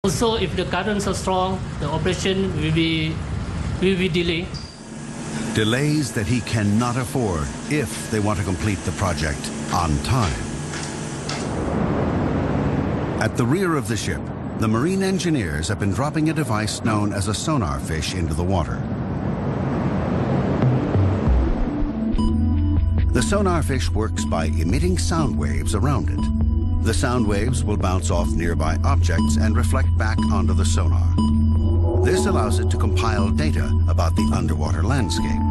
Also, if the currents are strong, the operation will be delayed. Delays that he cannot afford if they want to complete the project on time. At the rear of the ship, the marine engineers have been dropping a device known as a sonar fish into the water. The sonar fish works by emitting sound waves around it. The sound waves will bounce off nearby objects and reflect back onto the sonar. This allows it to compile data about the underwater landscape.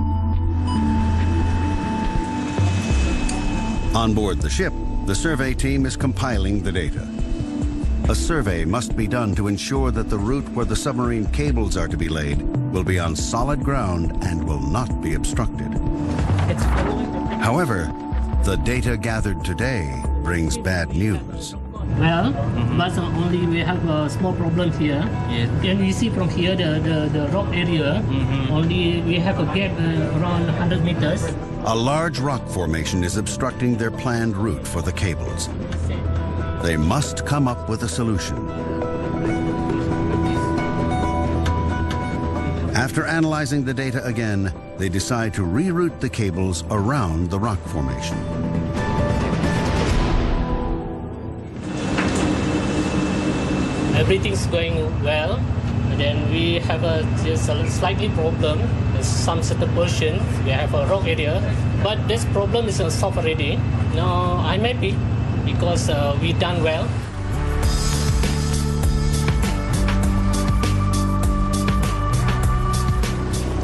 On board the ship, the survey team is compiling the data. A survey must be done to ensure that the route where the submarine cables are to be laid will be on solid ground and will not be obstructed. However, the data gathered today brings bad news. Well, but only we have a small problem here. Yes. And we see from here the rock area, only we have a gap around 100 meters. A large rock formation is obstructing their planned route for the cables. They must come up with a solution. After analyzing the data again, they decide to reroute the cables around the rock formation. Everything's going well, and then we have just a slightly problem. There's some certain portion, we have a rock area, but this problem is solved already. Now I'm happy because we done well.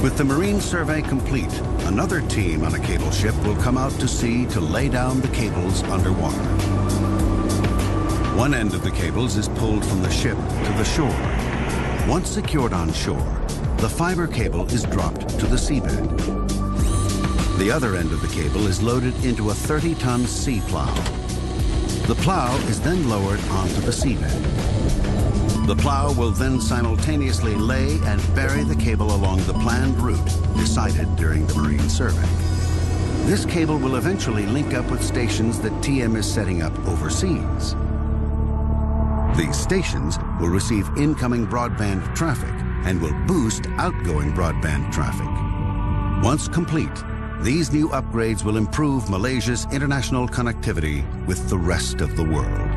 With the marine survey complete, another team on a cable ship will come out to sea to lay down the cables underwater. One end of the cables is pulled from the ship to the shore. Once secured on shore, the fiber cable is dropped to the seabed. The other end of the cable is loaded into a 30-ton sea plow. The plow is then lowered onto the seabed. The plow will then simultaneously lay and bury the cable along the planned route decided during the marine survey. This cable will eventually link up with stations that TM is setting up overseas. These stations will receive incoming broadband traffic and will boost outgoing broadband traffic. Once complete, these new upgrades will improve Malaysia's international connectivity with the rest of the world.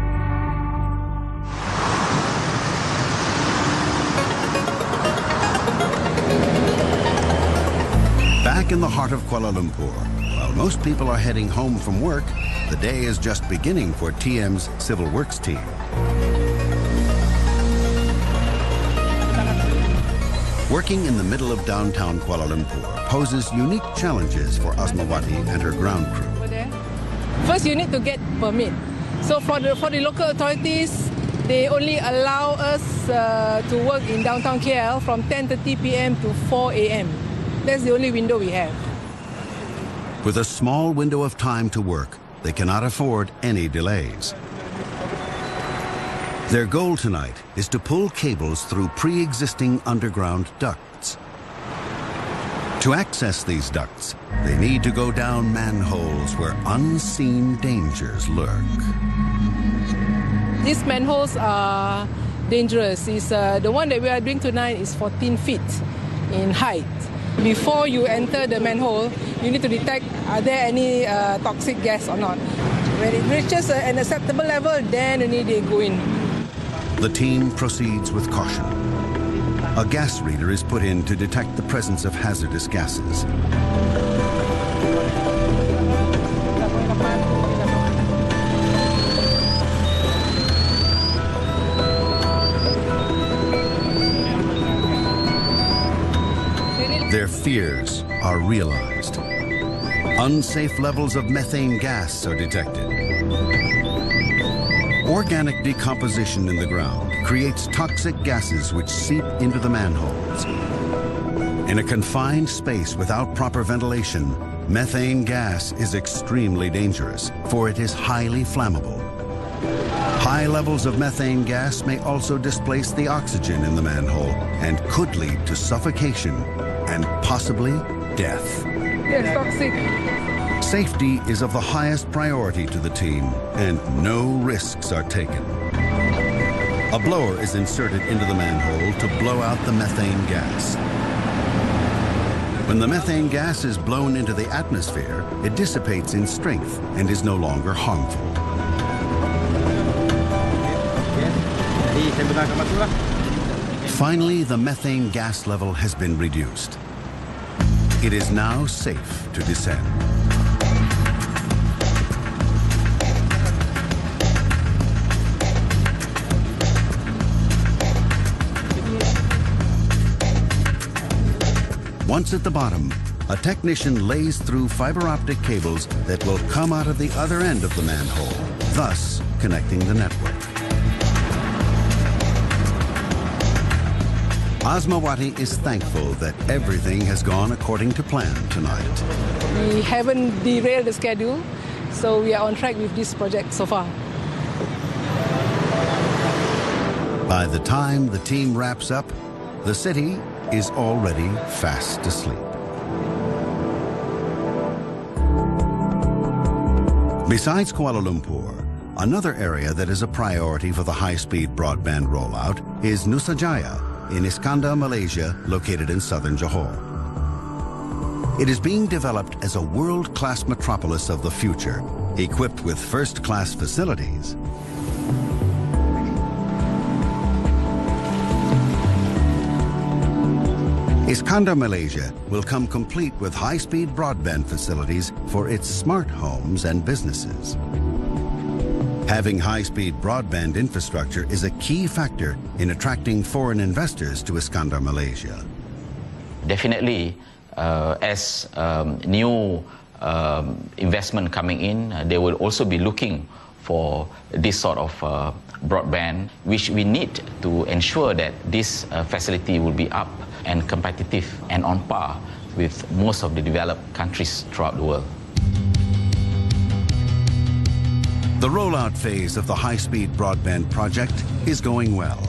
Back in the heart of Kuala Lumpur, while most people are heading home from work, the day is just beginning for TM's Civil Works team. Working in the middle of downtown Kuala Lumpur poses unique challenges for Asmawati and her ground crew. First, you need to get permit. So for the local authorities, they only allow us to work in downtown KL from 10:30 p.m. to 4 a.m. That's the only window we have. With a small window of time to work, they cannot afford any delays. Their goal tonight is to pull cables through pre-existing underground ducts. To access these ducts, they need to go down manholes where unseen dangers lurk. These manholes are dangerous. The one that we are doing tonight is 14 feet in height. Before you enter the manhole, you need to detect are there any toxic gas or not. When it reaches an acceptable level, then only they go in. The team proceeds with caution. A gas reader is put in to detect the presence of hazardous gases. Their fears are realized. Unsafe levels of methane gas are detected. Organic decomposition in the ground creates toxic gases which seep into the manholes. In a confined space without proper ventilation, methane gas is extremely dangerous, for it is highly flammable. High levels of methane gas may also displace the oxygen in the manhole and could lead to suffocation and possibly death. It's toxic. Safety is of the highest priority to the team, and no risks are taken. A blower is inserted into the manhole to blow out the methane gas. When the methane gas is blown into the atmosphere, it dissipates in strength and is no longer harmful. Finally, the methane gas level has been reduced. It is now safe to descend. Once at the bottom, a technician lays through fiber optic cables that will come out of the other end of the manhole, thus connecting the network. Asmawati is thankful that everything has gone according to plan tonight. We haven't derailed the schedule, so we are on track with this project so far. By the time the team wraps up, the city is already fast asleep. Besides Kuala Lumpur, another area that is a priority for the high-speed broadband rollout is Nusajaya in Iskandar, Malaysia, located in southern Johor. It is being developed as a world-class metropolis of the future, equipped with first-class facilities. Iskandar, Malaysia will come complete with high-speed broadband facilities for its smart homes and businesses. Having high-speed broadband infrastructure is a key factor in attracting foreign investors to Iskandar, Malaysia. Definitely, as new investment coming in, they will also be looking for this sort of broadband, which we need to ensure that this facility will be up and competitive and on par with most of the developed countries throughout the world. The rollout phase of the high-speed broadband project is going well.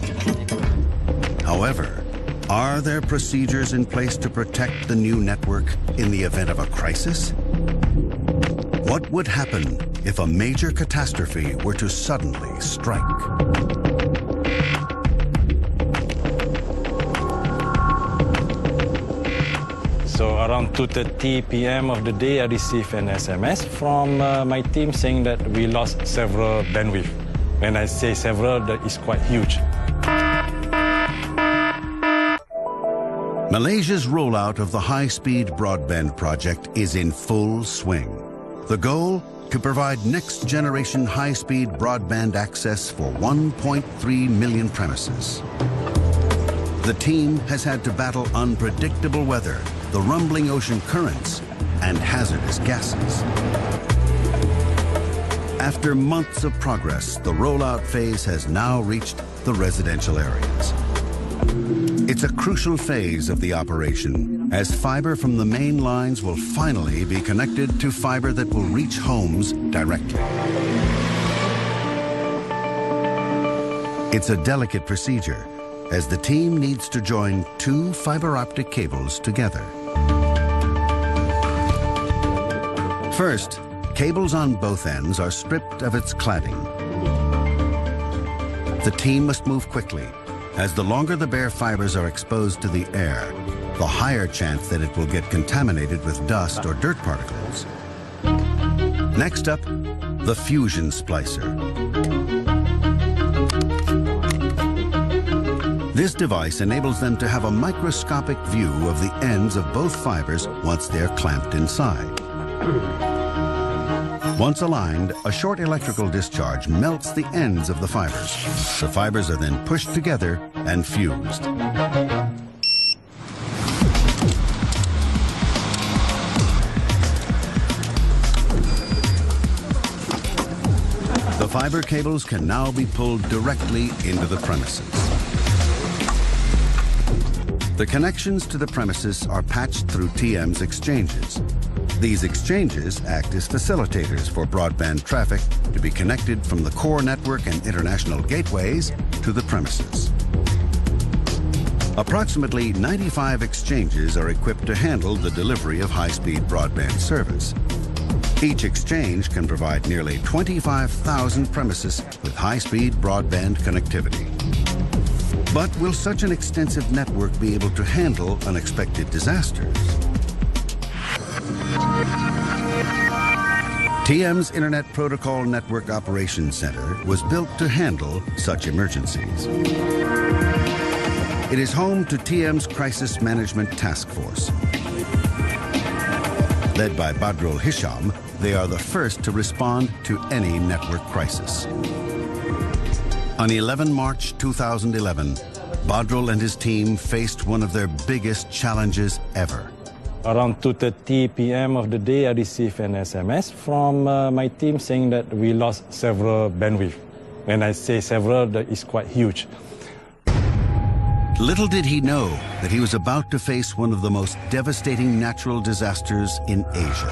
However, are there procedures in place to protect the new network in the event of a crisis? What would happen if a major catastrophe were to suddenly strike? So around 2:30 p.m. of the day, I received an SMS from my team saying that we lost several bandwidth. When I say several, that is quite huge. Malaysia's rollout of the high-speed broadband project is in full swing. The goal? To provide next-generation high-speed broadband access for 1.3 million premises. The team has had to battle unpredictable weather, the rumbling ocean currents, and hazardous gases. After months of progress, the rollout phase has now reached the residential areas. It's a crucial phase of the operation, as fiber from the main lines will finally be connected to fiber that will reach homes directly. It's a delicate procedure, as the team needs to join two fiber optic cables together. First, cables on both ends are stripped of its cladding. The team must move quickly, as the longer the bare fibers are exposed to the air, the higher chance that it will get contaminated with dust or dirt particles. Next up, the fusion splicer. This device enables them to have a microscopic view of the ends of both fibers once they're clamped inside. Once aligned, a short electrical discharge melts the ends of the fibers. The fibers are then pushed together and fused. The fiber cables can now be pulled directly into the premises. The connections to the premises are patched through TM's exchanges. These exchanges act as facilitators for broadband traffic to be connected from the core network and international gateways to the premises. Approximately 95 exchanges are equipped to handle the delivery of high-speed broadband service. Each exchange can provide nearly 25,000 premises with high-speed broadband connectivity. But will such an extensive network be able to handle unexpected disasters? TM's Internet Protocol Network Operations Center was built to handle such emergencies. It is home to TM's Crisis Management Task Force. Led by Badrul Hisham, they are the first to respond to any network crisis. On 11 March 2011, Badrul and his team faced one of their biggest challenges ever. Around 2:30 p.m. of the day, I received an SMS from my team saying that we lost several bandwidth. When I say several, that is quite huge. Little did he know that he was about to face one of the most devastating natural disasters in Asia.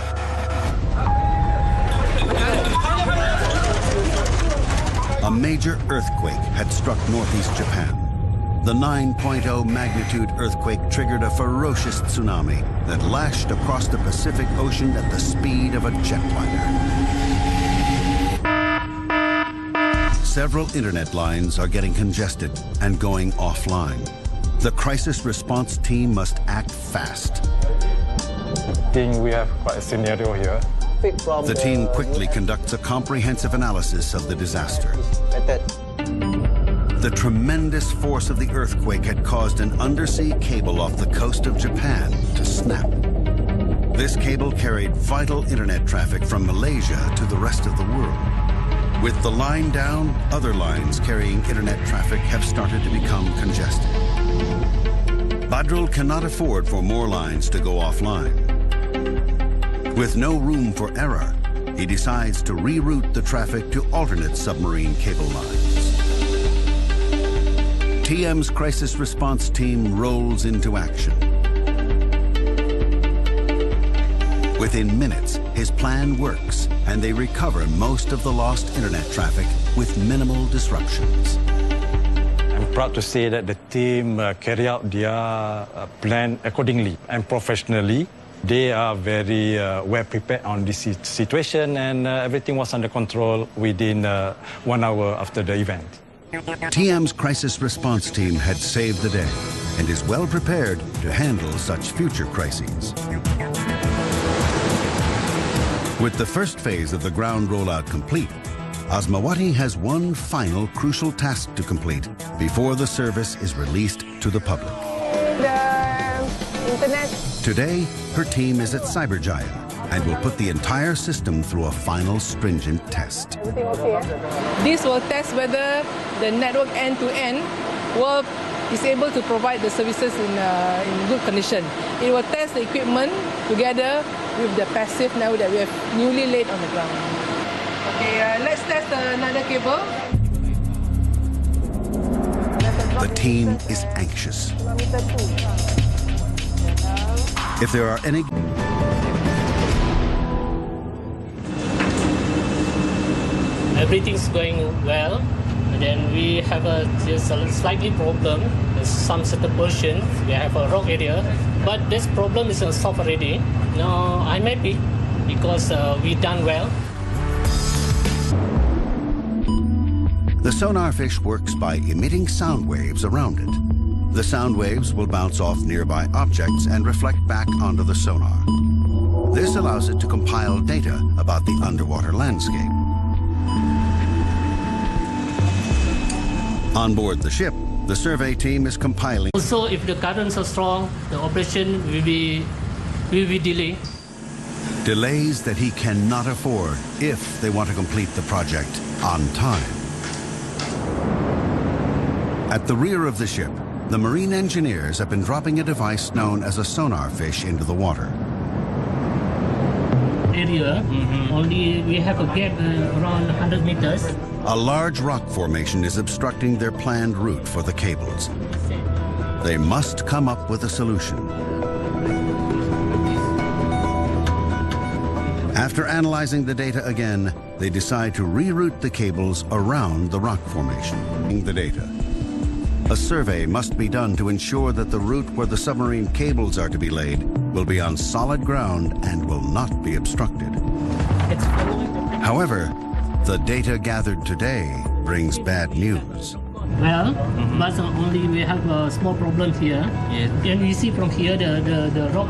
A major earthquake had struck northeast Japan. The 9.0 magnitude earthquake triggered a ferocious tsunami that lashed across the Pacific Ocean at the speed of a jetliner. Several internet lines are getting congested and going offline. The crisis response team must act fast. I think we have quite a scenario here. The team quickly conducts a comprehensive analysis of the disaster. The tremendous force of the earthquake had caused an undersea cable off the coast of Japan to snap. This cable carried vital internet traffic from Malaysia to the rest of the world. With the line down, other lines carrying internet traffic have started to become congested. Badrul cannot afford for more lines to go offline. With no room for error, he decides to reroute the traffic to alternate submarine cable lines. TM's crisis response team rolls into action. Within minutes, his plan works, and they recover most of the lost internet traffic with minimal disruptions. I'm proud to say that the team carry out their plan accordingly and professionally. They are very well prepared on this situation, and everything was under control within 1 hour after the event. TM's crisis response team had saved the day and is well prepared to handle such future crises. With the first phase of the ground rollout complete, Asmawati has one final crucial task to complete before the service is released to the public. Today, her team is at Cyberjaya and will put the entire system through a final stringent test. This will test whether the network end-to-end is able to provide the services in good condition. It will test the equipment together with the passive network that we have newly laid on the ground. Okay, let's test another cable. The team is anxious. If there are any... Everything's going well, and then we have just a slightly problem. There's some certain portion, we have a rock area, but this problem is solved already. Now I'm happy because we done well. The sonar fish works by emitting sound waves around it. The sound waves will bounce off nearby objects and reflect back onto the sonar. This allows it to compile data about the underwater landscape. On board the ship, the survey team is compiling. Also, if the currents are strong, the operation will be delayed. Delays that he cannot afford if they want to complete the project on time. At the rear of the ship, the marine engineers have been dropping a device known as a sonar fish into the water. Area, only we have a gap around 100 meters. A large rock formation is obstructing their planned route for the cables. They must come up with a solution. After analyzing the data again, they decide to reroute the cables around the rock formation. The data. A survey must be done to ensure that the route where the submarine cables are to be laid will be on solid ground and will not be obstructed. However, the data gathered today brings bad news. well, but only we have a small problem here. Yes. And we see from here the rock